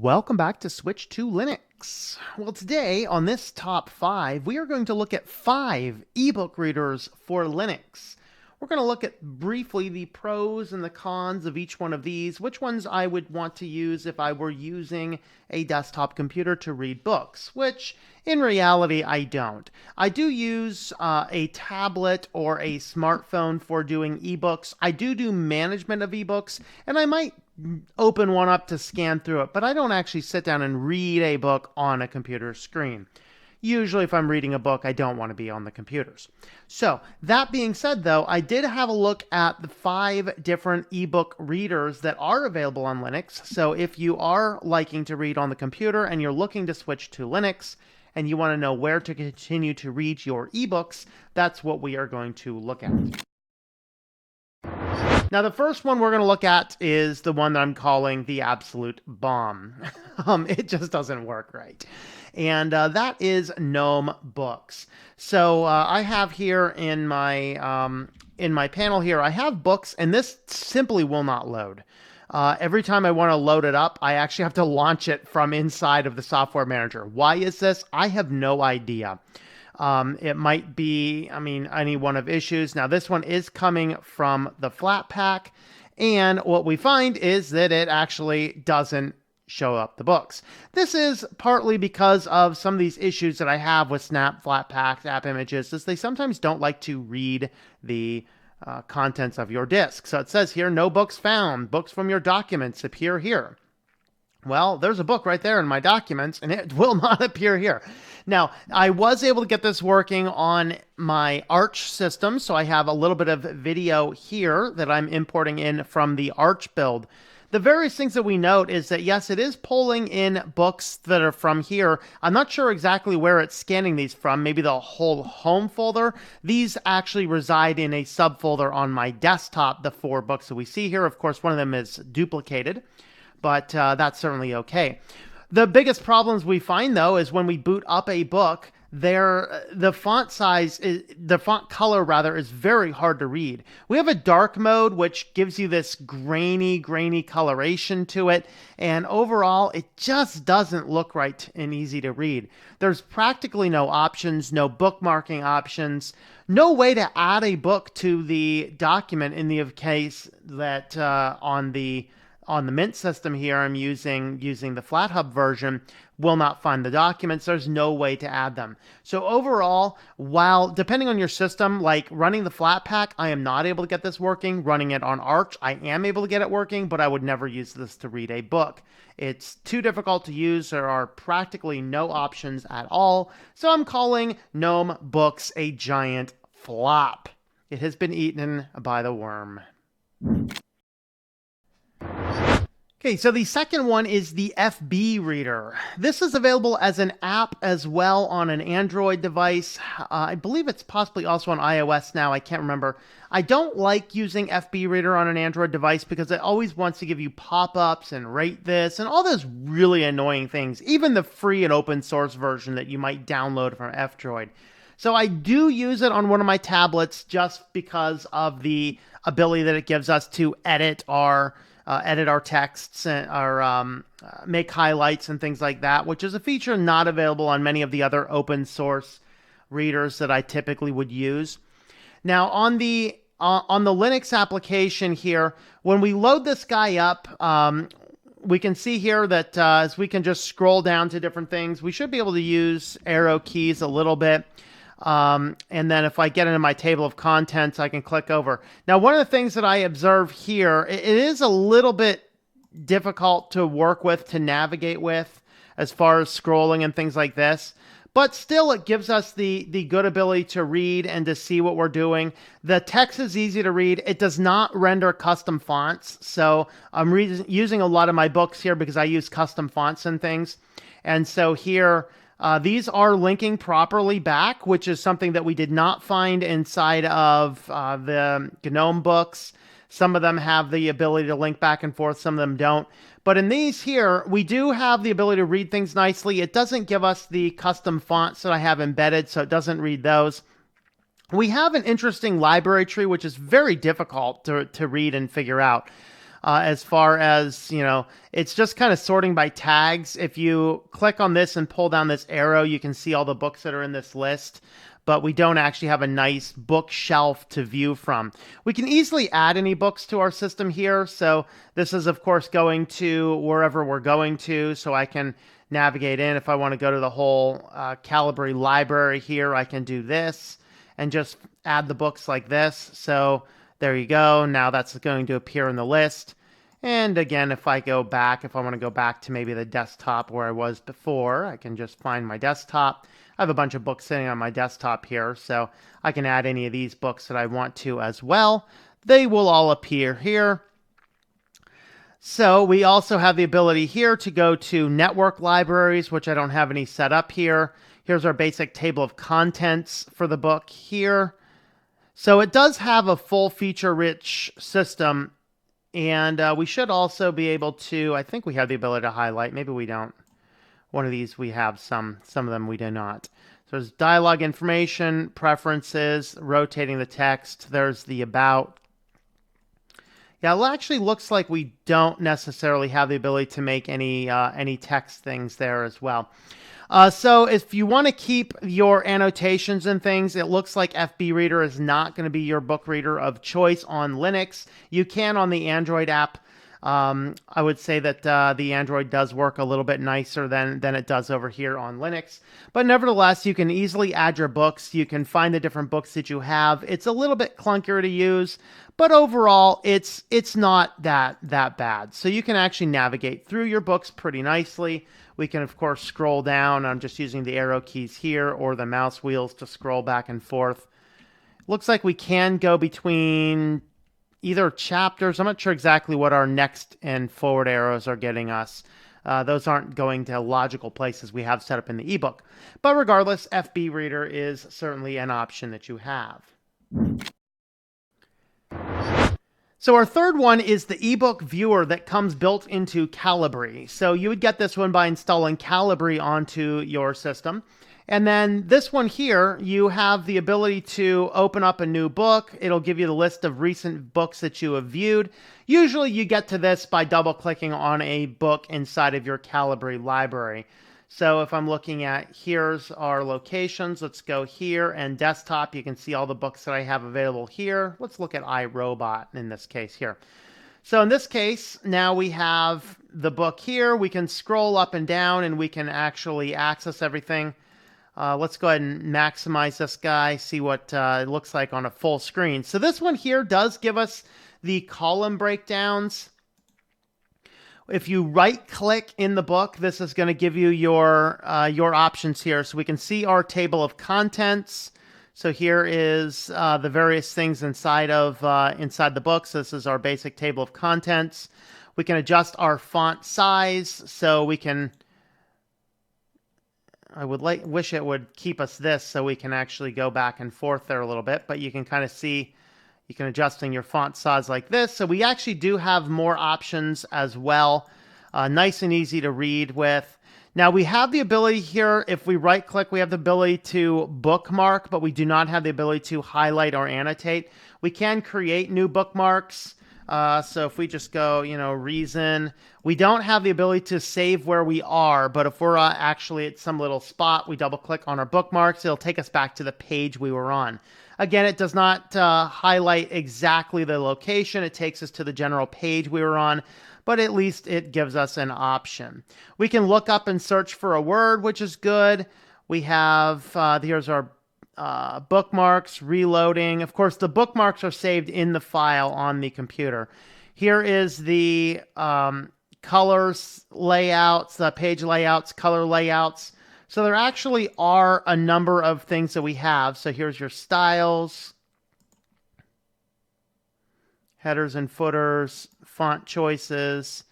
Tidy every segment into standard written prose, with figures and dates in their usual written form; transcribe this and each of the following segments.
Welcome back to Switch to Linux. Well, today on this top 5, we are going to look at 5 ebook readers for Linux. We're going to look at briefly the pros and the cons of each one of these, which ones I would want to use if I were using a desktop computer to read books, which in reality I don't. I do use a tablet or a smartphone for doing ebooks. I do management of ebooks, and I might open one up to scan through it, but I don't actually sit down and read a book on a computer screen. Usually if I'm reading a book, I don't want to be on the computers. So that being said, though, I did have a look at the 5 different ebook readers that are available on Linux. So if you are liking to read on the computer and you're looking to switch to Linux and you want to know where to continue to read your ebooks, that's what we are going to look at. Now, the first one we're going to look at is the one that I'm calling the absolute bomb. It just doesn't work right. And that is Gnome Books. So I have here in my panel here, I have books, and this simply will not load. Every time I want to load it up, I actually have to launch it from inside of the software manager. Why is this? I have no idea. It might be, any one of issues. Now, this one is coming from the Flatpak, and what we find is that it actually doesn't show up the books. This is partly because of some of these issues that I have with Snap Flatpaks, app images, is they sometimes don't like to read the contents of your disk. So it says here, no books found. Books from your documents appear here. Well, there's a book right there in my documents, and it will not appear here. Now, I was able to get this working on my Arch system, so I have a little bit of video here that I'm importing in from the Arch build. The various things that we note is that, yes, it is pulling in books that are from here. I'm not sure exactly where it's scanning these from, maybe the whole home folder. These actually reside in a subfolder on my desktop, the 4 books that we see here. Of course, one of them is duplicated, but that's certainly okay. The biggest problems we find, though, is when we boot up a book, the font size, the font color rather, is very hard to read. We have a dark mode, which gives you this grainy coloration to it, and overall, it just doesn't look right and easy to read. There's practically no options, no bookmarking options, no way to add a book to the document in the case that on the Mint system here, I'm using the FlatHub version, will not find the documents. There's no way to add them. So overall, while depending on your system, like running the Flatpak, I am not able to get this working. Running it on Arch, I am able to get it working, but I would never use this to read a book. It's too difficult to use. There are practically no options at all. So I'm calling Gnome Books a giant flop. It has been eaten by the worm. Okay, so the second one is the FBReader. This is available as an app as well on an Android device. I believe it's possibly also on iOS now. I can't remember. I don't like using FBReader on an Android device because it always wants to give you pop-ups and rate this and all those really annoying things, even the free and open source version that you might download from F-Droid. So I do use it on one of my tablets just because of the ability that it gives us to edit our texts and make highlights and things like that, which is a feature not available on many of the other open source readers that I typically would use. Now, on the Linux application here, when we load this guy up, we can see here that as we can just scroll down to different things, we should be able to use arrow keys a little bit. And then if I get into my table of contents, I can click over. Now, one of the things that I observe here, it is a little bit difficult to work with, to navigate with, as far as scrolling and things like this. But still, it gives us the good ability to read and to see what we're doing. The text is easy to read. It does not render custom fonts. So I'm using a lot of my books here because I use custom fonts and things. And so here, these are linking properly back, which is something that we did not find inside of the Gnome Books. Some of them have the ability to link back and forth, some of them don't. But in these here, we do have the ability to read things nicely. It doesn't give us the custom fonts that I have embedded, so it doesn't read those. We have an interesting library tree, which is very difficult to read and figure out. as far as, it's just kind of sorting by tags. If you click on this and pull down this arrow, you can see all the books that are in this list, but we don't actually have a nice bookshelf to view from. We can easily add any books to our system here. So this is, of course, going to wherever we're going to, so I can navigate in. If I want to go to the whole Calibre library here, I can do this and just add the books like this. So there you go. Now that's going to appear in the list. And again, if I want to go back to maybe the desktop where I was before, I can just find my desktop. I have a bunch of books sitting on my desktop here, so I can add any of these books that I want to as well. They will all appear here. So we also have the ability here to go to network libraries, which I don't have any set up here. Here's our basic table of contents for the book here. So it does have a full feature-rich system, and we should also be able to, I think we have the ability to highlight. Maybe we don't. One of these we have, some of them we do not. So there's dialogue information, preferences, rotating the text. There's the about. Yeah, it actually looks like we don't necessarily have the ability to make any text things there as well. So if you want to keep your annotations and things, it looks like FBReader is not going to be your book reader of choice on Linux. You can on the Android app. I would say that the Android does work a little bit nicer than it does over here on Linux. But nevertheless, you can easily add your books. You can find the different books that you have. It's a little bit clunkier to use, but overall, it's not that bad. So you can actually navigate through your books pretty nicely. We can, of course, scroll down. I'm just using the arrow keys here or the mouse wheels to scroll back and forth. Looks like we can go between either chapters. I'm not sure exactly what our next and forward arrows are getting us. Those aren't going to logical places we have set up in the ebook. But regardless, FBReader is certainly an option that you have. So our third one is the ebook viewer that comes built into Calibre. So you would get this one by installing Calibre onto your system. And then this one here, you have the ability to open up a new book. It'll give you the list of recent books that you have viewed. Usually you get to this by double-clicking on a book inside of your Calibre library. So if I'm looking at, here's our locations. Let's go here, and desktop, you can see all the books that I have available here. Let's look at iRobot in this case here. So in this case, now we have the book here. We can scroll up and down, and we can actually access everything. Let's go ahead and maximize this guy, see what it looks like on a full screen. So this one here does give us the column breakdowns. If you right-click in the book, this is going to give you your options here. So we can see our table of contents. So here is the various things inside the book. So this is our basic table of contents. We can adjust our font size, so we can. I would wish it would keep us this, so we can actually go back and forth there a little bit. But you can kind of see. You can adjust in your font size like this. So we actually do have more options as well. Nice and easy to read with. Now we have the ability here, if we right click, we have the ability to bookmark, but we do not have the ability to highlight or annotate. We can create new bookmarks. So if we just go, reason, we don't have the ability to save where we are, but if we're actually at some little spot, we double click on our bookmarks, it'll take us back to the page we were on. Again, it does not highlight exactly the location. It takes us to the general page we were on, but at least it gives us an option. We can look up and search for a word, which is good. We have, here's our bookmarks, reloading. Of course, the bookmarks are saved in the file on the computer. Here is the colors layouts, page layouts, color layouts. So there actually are a number of things that we have. So here's your styles, headers and footers, font choices.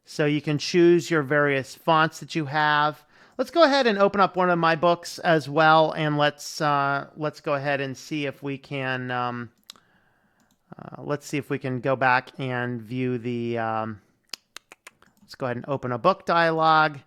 So you can choose your various fonts that you have. Let's go ahead and open up one of my books as well, and let's go ahead and see if we can. Let's see if we can go back and view the. Let's go ahead and open a book dialog.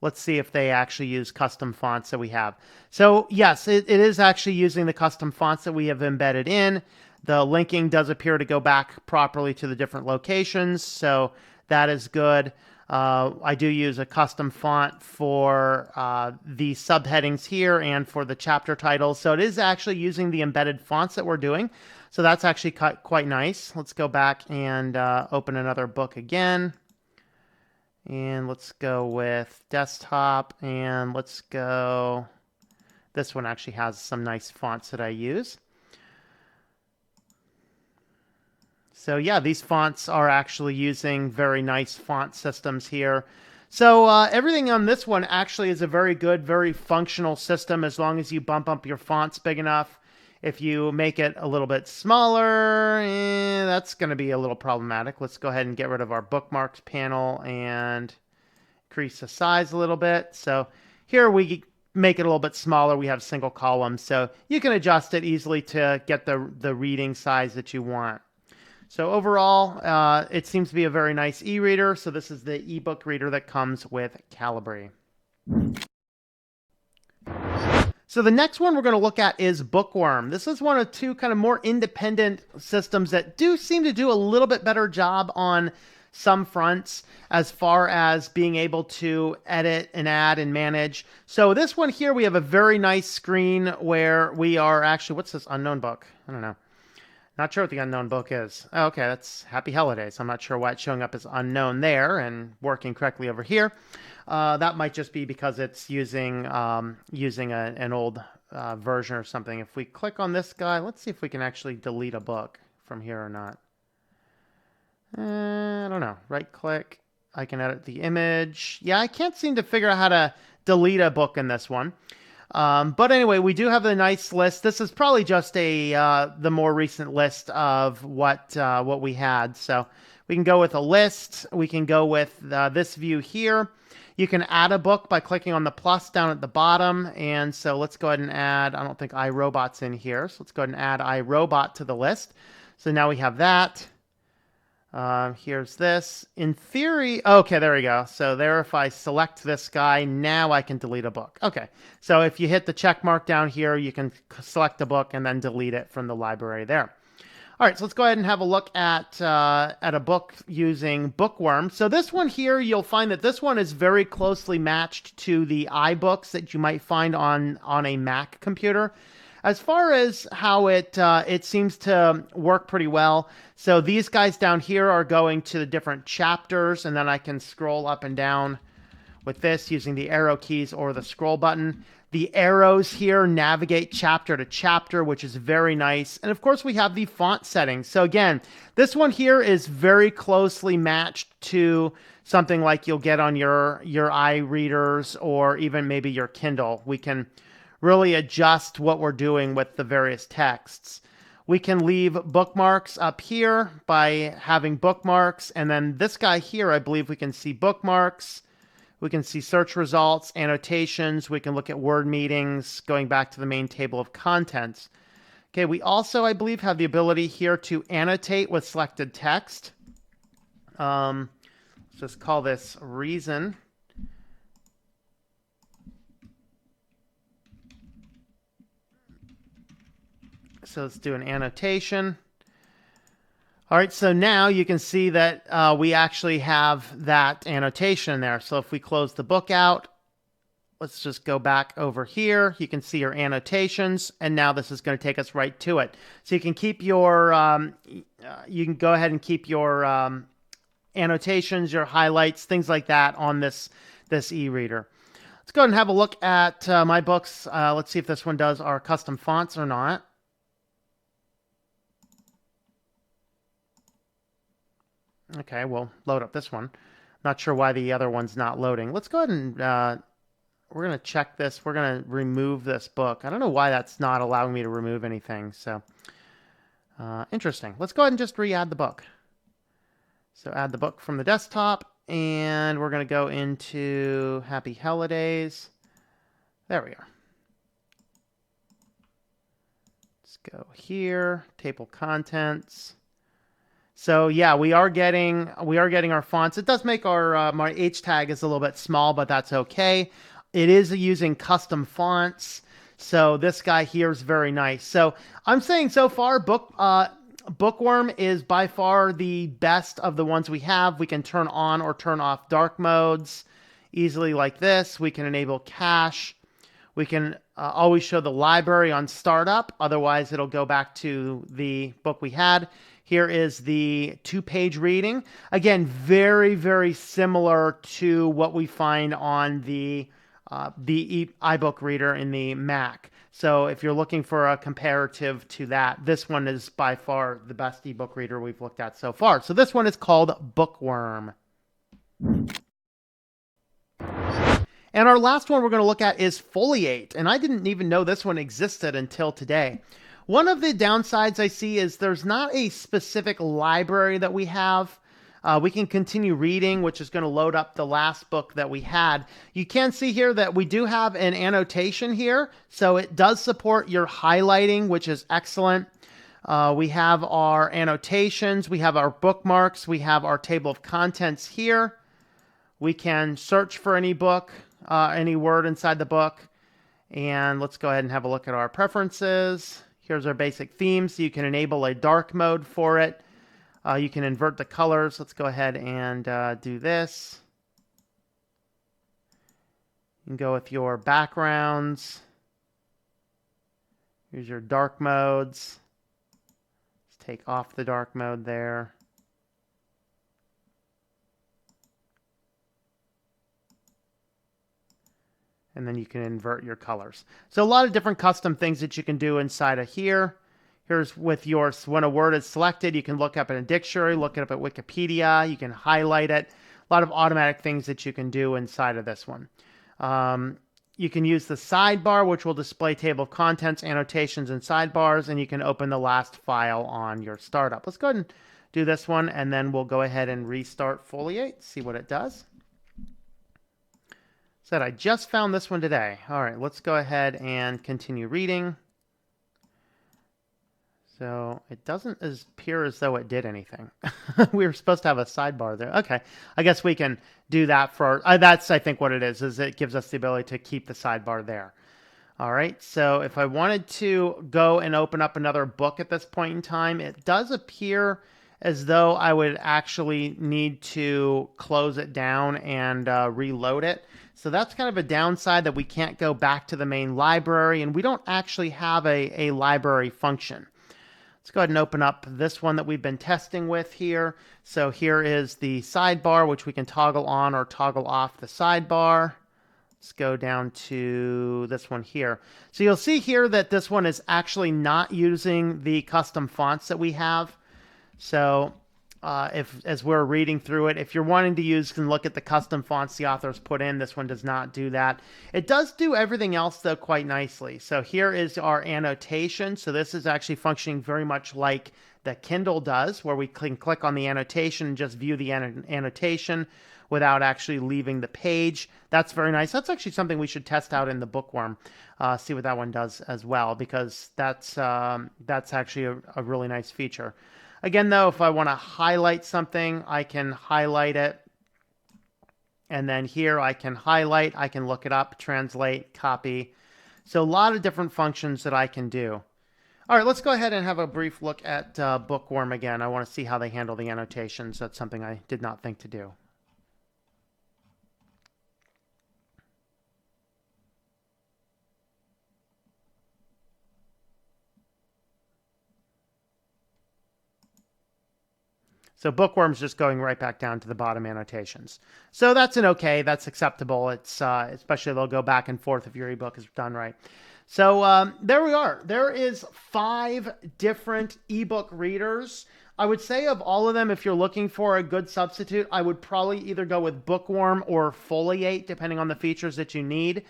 Let's see if they actually use custom fonts that we have. So yes, it is actually using the custom fonts that we have embedded in. The linking does appear to go back properly to the different locations, so that is good. I do use a custom font for the subheadings here and for the chapter titles. So it is actually using the embedded fonts that we're doing. So that's actually quite nice. Let's go back and open another book again. And let's go with desktop, and let's go... This one actually has some nice fonts that I use. So yeah, these fonts are actually using very nice font systems here. So everything on this one actually is a very good, very functional system as long as you bump up your fonts big enough. If you make it a little bit smaller, that's going to be a little problematic. Let's go ahead and get rid of our bookmarks panel and increase the size a little bit. So here we make it a little bit smaller. We have single columns, so you can adjust it easily to get the reading size that you want. So overall, it seems to be a very nice e-reader. So this is the ebook reader that comes with Calibre. So the next one we're going to look at is Bookworm. This is one of two kind of more independent systems that do seem to do a little bit better job on some fronts as far as being able to edit and add and manage. So this one here, we have a very nice screen where we are actually, what's this unknown book? I don't know. Not sure what the unknown book is. Oh, okay, that's Happy Holidays. I'm not sure why it's showing up as unknown there and working correctly over here. That might just be because it's using an old version or something. If we click on this guy, let's see if we can actually delete a book from here or not. I don't know. Right click. I can edit the image. Yeah, I can't seem to figure out how to delete a book in this one. But anyway, we do have a nice list. This is probably just the more recent list of what we had. So we can go with a list. We can go with this view here. You can add a book by clicking on the plus down at the bottom. And so let's go ahead and add, I don't think iRobot's in here. So let's go ahead and add iRobot to the list. So now we have that. Here's this. In theory, okay, there we go. So there, if I select this guy, now I can delete a book. Okay, so if you hit the check mark down here, you can select a book and then delete it from the library there. All right, so let's go ahead and have a look at a book using Bookworm. So this one here, you'll find that this one is very closely matched to the iBooks that you might find on a Mac computer. As far as how it seems to work pretty well. So these guys down here are going to the different chapters, and then I can scroll up and down with this using the arrow keys or the scroll button. The arrows here navigate chapter to chapter, which is very nice. And of course, we have the font settings. So again, this one here is very closely matched to something like you'll get on your iReaders or even maybe your Kindle. We can really adjust what we're doing with the various texts. We can leave bookmarks up here by having bookmarks. And then this guy here, I believe we can see bookmarks. We can see search results, annotations. We can look at word meetings, going back to the main table of contents. Okay, we also, I believe, have the ability here to annotate with selected text. Let's just call this reason. So let's do an annotation. All right, so now you can see that we actually have that annotation there. So if we close the book out, let's just go back over here. You can see your annotations, and now this is going to take us right to it. So you can keep your, you can go ahead and keep your annotations, your highlights, things like that on this e-reader. Let's go ahead and have a look at my books. Let's see if this one does our custom fonts or not. Okay, we'll load up this one. Not sure why the other one's not loading. Let's go ahead and we're going to check this. We're going to remove this book. I don't know why that's not allowing me to remove anything. So interesting. Let's go ahead and just re-add the book. So add the book from the desktop, and we're going to go into Happy Holidays. There we are. Let's go here, table contents. So yeah, we are getting our fonts. It does make our my H tag is a little bit small, but that's okay. It is using custom fonts. So this guy here is very nice. So I'm saying so far, Bookworm is by far the best of the ones we have. We can turn on or turn off dark modes easily like this. We can enable cache. We can always show the library on startup. Otherwise, it'll go back to the book we had. Here is the 2-page reading. Again, very, very similar to what we find on the iBook reader in the Mac. So if you're looking for a comparative to that, this one is by far the best ebook reader we've looked at so far. So this one is called Bookworm. And our last one we're going to look at is Foliate. And I didn't even know this one existed until today. One of the downsides I see is there's not a specific library that we have. We can continue reading, which is going to load up the last book that we had. You can see here that we do have an annotation here. So it does support your highlighting, which is excellent. We have our annotations. We have our bookmarks. We have our table of contents here. We can search for any book, any word inside the book. And let's go ahead and have a look at our preferences. Here's our basic theme. So you can enable a dark mode for it. You can invert the colors. Let's go ahead and do this. You can go with your backgrounds. Here's your dark modes. Let's take off the dark mode there. And then you can invert your colors. So a lot of different custom things that you can do inside of here. Here's with yours, when a word is selected, you can look up in a dictionary, look it up at Wikipedia, you can highlight it. A lot of automatic things that you can do inside of this one. You can use the sidebar, which will display table of contents, annotations, and sidebars, and you can open the last file on your startup. Let's go ahead and do this one, and then we'll go ahead and restart Foliate, see what it does. Said I just found this one today. All right, let's go ahead and continue reading. So it doesn't appear as though it did anything. We were supposed to have a sidebar there. Okay, I guess we can do that for, that's I think what it is it gives us the ability to keep the sidebar there. All right, so if I wanted to go and open up another book at this point in time, it does appear as though I would actually need to close it down and reload it. So that's kind of a downside, that we can't go back to the main library, and we don't actually have a library function. Let's go ahead and open up this one that we've been testing with here. So here is the sidebar, which we can toggle on or toggle off the sidebar. Let's go down to this one here. So you'll see here that this one is actually not using the custom fonts that we have. So as we're reading through it, if you're wanting to use, you can look at the custom fonts the authors put in. This one does not do that. It does do everything else, though, quite nicely. So here is our annotation. So this is actually functioning very much like the Kindle does, where we can click on the annotation and just view the annotation without actually leaving the page. That's very nice. That's actually something we should test out in the Bookworm, see what that one does as well, because that's actually a really nice feature. Again, though, if I want to highlight something, I can highlight it. And then here I can highlight, I can look it up, translate, copy. So a lot of different functions that I can do. All right, let's go ahead and have a brief look at Bookworm again. I want to see how they handle the annotations. That's something I did not think to do. So Bookworm's just going right back down to the bottom annotations. So that's an okay, that's acceptable. It's especially they'll go back and forth if your ebook is done right. So there we are. There is 5 different ebook readers. I would say of all of them, if you're looking for a good substitute, I would probably either go with Bookworm or Foliate, depending on the features that you need.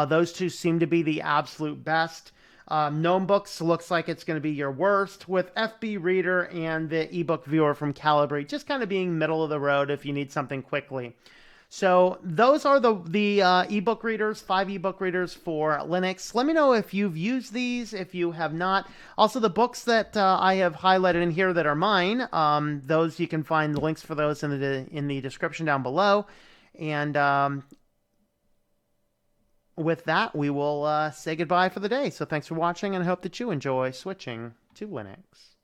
Those two seem to be the absolute best. Gnome Books looks like it's going to be your worst, with FBReader and the ebook viewer from Calibre just kind of being middle of the road if you need something quickly. So those are the ebook readers, 5 ebook readers for Linux. Let me know if you've used these, if you have not. Also, the books that I have highlighted in here that are mine, those you can find the links for those in the description down below. And with that, we will say goodbye for the day. So thanks for watching, and I hope that you enjoy switching to Linux.